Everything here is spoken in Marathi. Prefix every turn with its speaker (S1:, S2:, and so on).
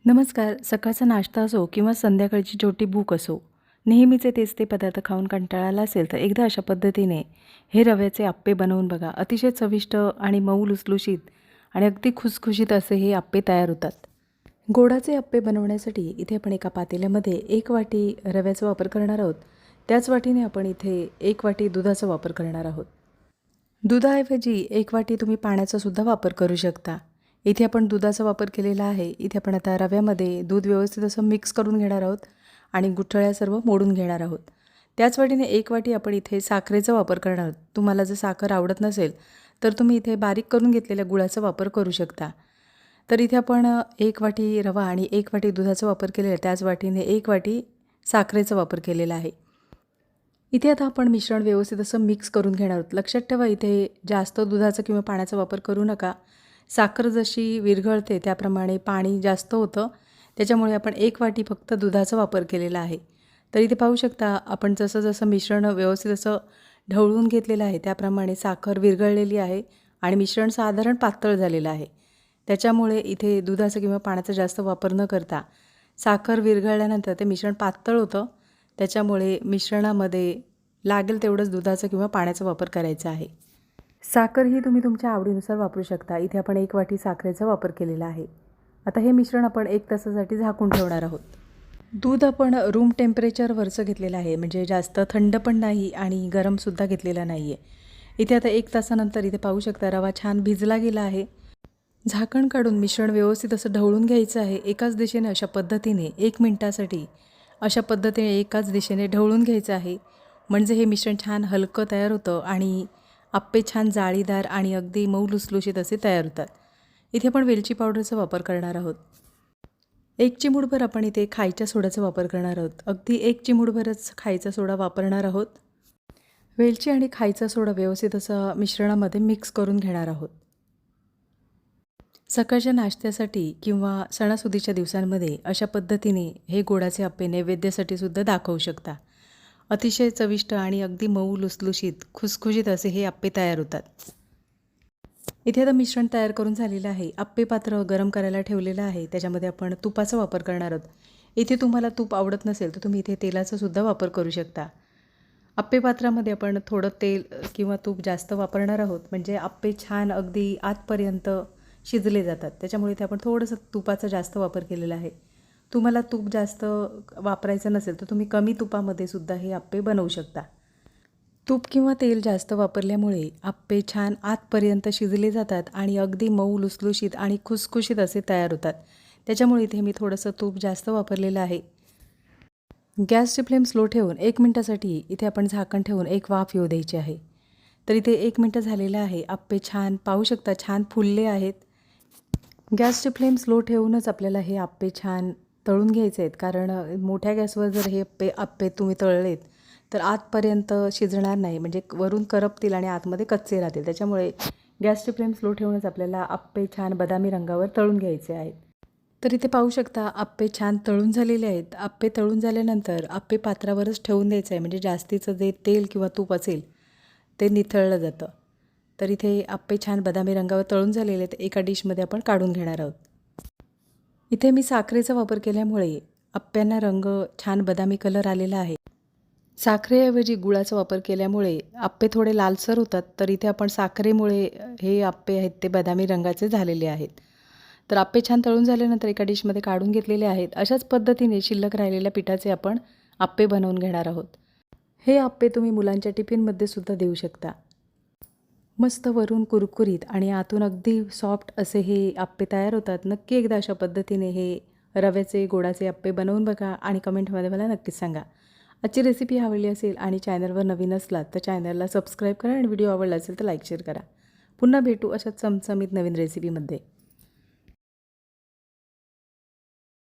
S1: नमस्कार. सकाळचा नाश्ता असो किंवा संध्याकाळची छोटी भूक असो, नेहमीचे तेच ते पदार्थ खाऊन कंटाळा आला असेल तर एकदा अशा पद्धतीने हे रव्याचे अप्पे बनवून बघा. अतिशय चविष्ट आणि मऊ लुसलुशीत आणि अगदी खुसखुशीत असे हे अप्पे तयार होतात. गोडाचे अप्पे बनवण्यासाठी इथे आपण एका पातेल्यामध्ये 1 वाटी रव्याचा वापर करणार आहोत. त्याच वाटीने आपण इथे 1 वाटी दुधाचा वापर करणार आहोत. दुधाऐवजी 1 वाटी तुम्ही पाण्याचा सुद्धा वापर करू शकता. इथे आपण दुधाचा वापर केलेला आहे. इथे आपण आता रव्यामध्ये दूध व्यवस्थित असं मिक्स करून घेणार आहोत आणि गुठळ्या सर्व मोडून घेणार आहोत. त्याच वाटीने 1 वाटी आपण इथे साखरेचा वापर करणार आहोत. तुम्हाला जर साखर आवडत नसेल तर तुम्ही इथे बारीक करून घेतलेल्या गुळाचा वापर करू शकता. तर इथे आपण 1 वाटी रवा आणि 1 वाटी दुधाचा वापर केलेला आहे. त्याच वाटीने 1 वाटी साखरेचा वापर केलेला आहे. इथे आता आपण मिश्रण व्यवस्थित असं मिक्स करून घेणार आहोत. लक्षात ठेवा इथे जास्त दुधाचा किंवा पाण्याचा वापर करू नका. साखर जशी विरघळते त्याप्रमाणे पाणी जास्त होतं. त्याच्यामुळे आपण 1 वाटी फक्त दुधाचा वापर केलेला आहे. तर इथे पाहू शकता आपण जसं मिश्रण व्यवस्थित असं ढवळून घेतलेलं आहे त्याप्रमाणे साखर विरघळलेली आहे आणि मिश्रण साधारण पातळ झालेलं आहे. त्याच्यामुळे इथे दुधाचा किंवा पाण्याचा जास्त वापर न करता साखर विरघळल्यानंतर ते मिश्रण पातळ होतं. त्याच्यामुळे मिश्रणामध्ये लागेल तेवढंच दुधाचा किंवा पाण्याचा वापर करायचा आहे. साखर ही तुम्ही तुमच्या आवडीनुसार वापरू शकता. इथे आपण 1 वाटी साखरेचा वापर केलेला आहे. आता हे मिश्रण आपण 1 तासासाठी झाकून ठेवणार आहोत. दूध आपण रूम टेम्परेचरवरचं घेतलेलं आहे, म्हणजे जास्त थंड पण नाही आणि गरमसुद्धा घेतलेला नाही आहे. इथे आता 1 तासानंतर इथे पाहू शकता रवा छान भिजला गेला आहे. झाकण काढून मिश्रण व्यवस्थित असं ढवळून घ्यायचं आहे. एकाच दिशेने अशा पद्धतीने 1 मिनिटासाठी अशा पद्धतीने एकाच दिशेने ढवळून घ्यायचं आहे. म्हणजे हे मिश्रण छान हलकं तयार होतं आणि अप्पे छान जाळीदार आणि अगदी मऊ लुसलुशीत असे तयार होतात. इथे आपण वेलची पावडरचा वापर करणार आहोत. 1 चिमूटभर आपण इथे खायच्या सोड्याचा वापर करणार आहोत. अगदी 1 चिमूटभरच खायचा सोडा वापरणार आहोत. वेलची आणि खायचा सोडा व्यवस्थित असं मिश्रणामध्ये मिक्स करून घेणार आहोत. सकाळच्या नाश्त्यासाठी किंवा सणासुदीच्या दिवसांमध्ये अशा पद्धतीने हे गोडाचे अप्पे नैवेद्यासाठी सुद्धा दाखवू शकता. अतिशय चविष्ट आणि अगदी मऊ लुसलुशीत खुसखुशीत असे हे अप्पे तयार होतात. इथे आता मिश्रण तयार करून झालेलं आहे. अप्पे पात्र गरम करायला ठेवलेलं आहे. त्याच्यामध्ये आपण तुपाचा वापर करणार आहोत. इथे तुम्हाला तूप आवडत नसेल तर तुम्ही इथे तेलाचा सुद्धा वापर करू शकता. अप्पे पात्रामध्ये आपण थोडं तेल किंवा तूप जास्त वापरणार आहोत, म्हणजे अप्पे छान अगदी आतपर्यंत शिजले जातात. त्याच्यामुळे इथे आपण थोडंसं तुपाचा जास्त वापर केलेला आहे. तुम्हाला तूप जास्त वापरायचं नसेल तर तुम्ही कमी तुपामध्ये सुद्धा हे अप्पे बनवू शकता. तूप किंवा तेल जास्त वापरल्यामुळे अप्पे छान आतपर्यंत शिजले जातात आणि अगदी मऊ लुसलुशीत आणि खुसखुशीत असे तयार होतात. त्याच्यामुळे इथे मी थोडंसं तूप जास्त वापरलेलं आहे. गॅसची फ्लेम स्लो ठेवून 1 मिनिटासाठी इथे आपण झाकण ठेवून एक वाफ येऊ द्यायची आहे. तर इथे 1 मिनिट झालेलं आहे. अप्पे छान पाहू शकता छान फुलले आहेत. गॅसची फ्लेम स्लो ठेवूनच आपल्याला हे अप्पे छान तळून घ्यायचे आहेत, कारण मोठ्या गॅसवर जर हे अप्पे तुम्ही तळलेत तर आतपर्यंत शिजणार नाही, म्हणजे वरून करपतील आणि आतमध्ये कच्चे राहतील. त्याच्यामुळे गॅसची फ्लेम स्लो ठेवूनच आपल्याला अप्पे छान बदामी रंगावर तळून घ्यायचे आहेत. तर इथे पाहू शकता अप्पे छान तळून झालेले आहेत. अप्पे तळून झाल्यानंतर अप्पे पात्रावरच ठेवून द्यायचं आहे, म्हणजे जास्तीचं जे तेल किंवा तूप असेल ते निथळलं जातं. तर इथे अप्पे छान बदामी रंगावर तळून झालेले आहेत. एका डिशमध्ये आपण काढून घेणार आहोत. इथे मी साखरेचा वापर केल्यामुळे अप्प्यांना रंग छान बदामी कलर आलेला आहे. साखरेऐवजी गुळाचा वापर केल्यामुळे अप्पे थोडे लालसर होतात. तर इथे आपण साखरेमुळे हे अप्पे आहेत ते बदामी रंगाचे झालेले आहेत. तर अप्पे छान तळून झाल्यानंतर एका डिशमध्ये काढून घेतलेले आहेत. अशाच पद्धतीने शिल्लक राहिलेल्या पिठाचे आपण अप्पे बनवून घेणार आहोत. हे अप्पे तुम्ही मुलांच्या टिफिनमध्ये सुद्धा देऊ शकता. मस्त वरून कुरकुरीत आणि आतून अगदी सॉफ्ट असे हे अप्पे तयार होतात. नक्की एकदा अशा पद्धतीने हे रव्याचे गोडाचे अप्पे बनवून बघा आणि कमेंटमध्ये मला नक्कीच सांगा. आजची रेसिपी आवडली असेल आणि चॅनलवर नवीन असलात तर चॅनलला सबस्क्राईब करा आणि व्हिडिओ आवडला असेल तर लाईक शेअर करा. पुन्हा भेटू अशाच चमचमीत नवीन रेसिपीमध्ये.